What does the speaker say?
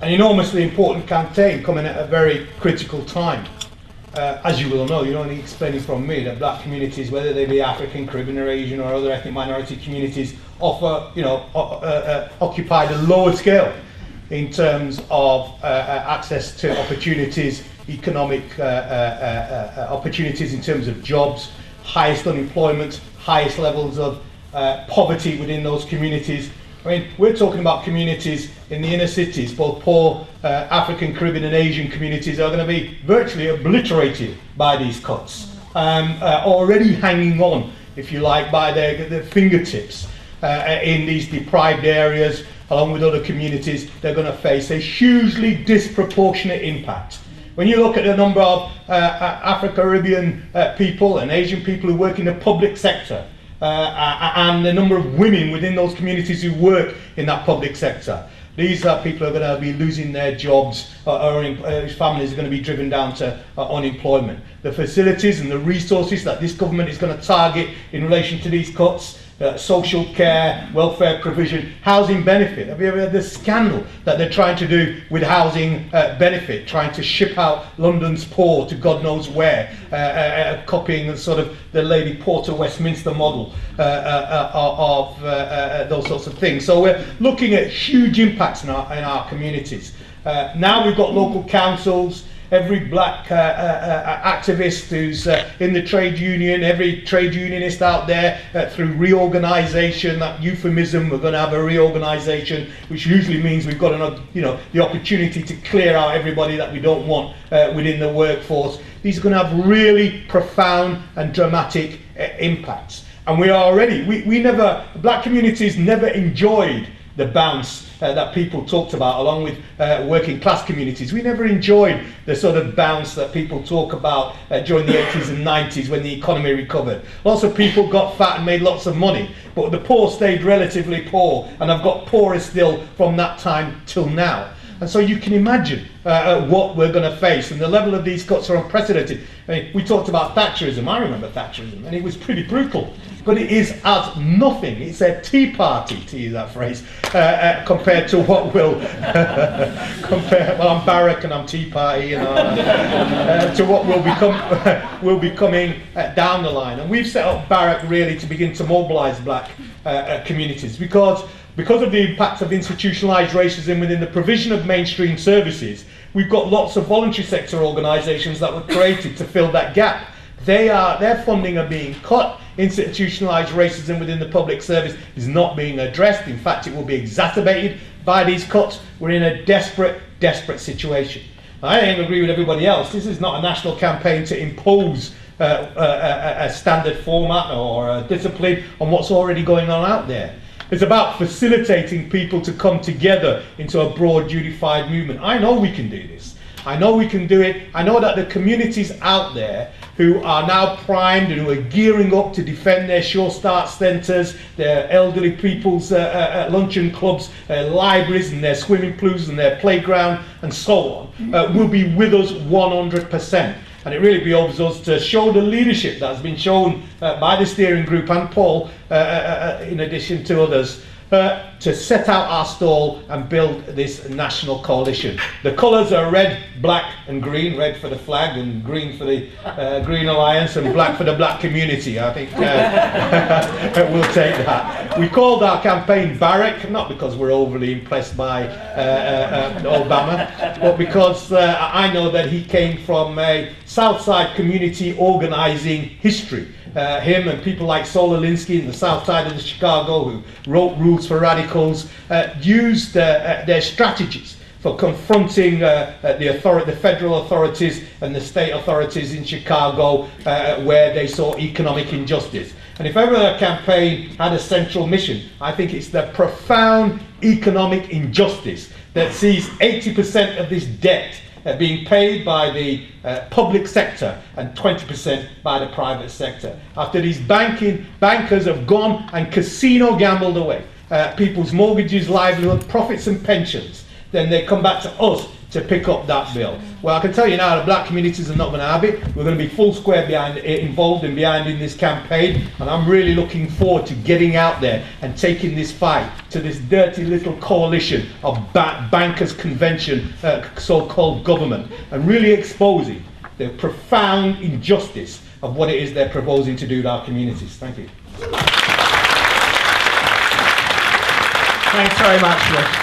an enormously important campaign coming at a very critical time. As you will know, you don't need explaining from me that black communities, whether they be African, Caribbean or Asian or other ethnic minority communities, occupy the lower scale in terms of access to opportunities, economic opportunities in terms of jobs, highest unemployment, highest levels of poverty within those communities. I mean, we're talking about communities in the inner cities, both poor African, Caribbean and Asian communities are going to be virtually obliterated by these cuts, already hanging on, if you like, by their fingertips in these deprived areas, along with other communities. They're going to face a hugely disproportionate impact. When you look at the number of Afro-Caribbean people and Asian people who work in the public sector, and the number of women within those communities who work in that public sector, these are people who are going to be losing their jobs, or families are going to be driven down to unemployment. The facilities and the resources that this government is going to target in relation to these cuts, social care, welfare provision, housing benefit. Have you ever heard the scandal that they're trying to do with housing benefit, trying to ship out London's poor to God knows where, copying sort of the Lady Porter Westminster model of those sorts of things. So we're looking at huge impacts in our communities. Now we've got local councils. Every black activist who's in the trade union, every trade unionist out there, through reorganisation, that euphemism, we're going to have a reorganisation, which usually means we've got the opportunity to clear out everybody that we don't want within the workforce. These are going to have really profound and dramatic impacts. And we are already, black communities never enjoyed the bounce that people talked about, along with working class communities. We never enjoyed the sort of bounce that people talk about during the 80s and 90s when the economy recovered. Lots of people got fat and made lots of money, but the poor stayed relatively poor and have got poorer still from that time till now. And so you can imagine what we're going to face, and the level of these cuts are unprecedented. I mean, we talked about Thatcherism. I remember Thatcherism, and it was pretty brutal. But it is as nothing. It's a tea party, to use that phrase, compared to what will well, I'm BARAC and I'm Tea Party, to what will be coming down the line. And we've set up BARAC really to begin to mobilise black communities because of the impact of institutionalised racism within the provision of mainstream services. We've got lots of voluntary sector organisations that were created to fill that gap. Their funding are being cut. Institutionalised racism within the public service is not being addressed. In fact, it will be exacerbated by these cuts. We're in a desperate situation. I don't agree with everybody else. This is not a national campaign to impose a standard format or a discipline on what's already going on out there. It's about facilitating people to come together into a broad, unified movement. I know we can do this. I know we can do it. I know that the communities out there who are now primed and who are gearing up to defend their sure start centres, their elderly people's luncheon clubs, their libraries and their swimming pools and their playground and so on, will be with us 100%. And it really behoves us to show the leadership that has been shown by the steering group and Paul, in addition to others, to set out our stall and build this national coalition. The colours are red, black and green. Red for the flag and green for the Green Alliance and black for the black community. I think we'll take that. We called our campaign BARAC, not because we're overly impressed by Obama, but because I know that he came from a Southside community organising history. Him and people like Saul Alinsky in the south side of Chicago, who wrote Rules for Radicals, used their strategies for confronting the federal authorities and the state authorities in Chicago, where they saw economic injustice. And if ever a campaign had a central mission, I think it's the profound economic injustice that sees 80% of this debt being paid by the public sector and 20% by the private sector. After these bankers have gone and casino gambled away people's mortgages, livelihood, profits and pensions, then they come back to us to pick up that bill. Well, I can tell you now, the black communities are not going to have it. We're going to be full square behind, involved and behind in this campaign, and I'm really looking forward to getting out there and taking this fight to this dirty little coalition of bankers' convention, so-called government, and really exposing the profound injustice of what it is they're proposing to do to our communities. Thank you. Thanks very much, Rick.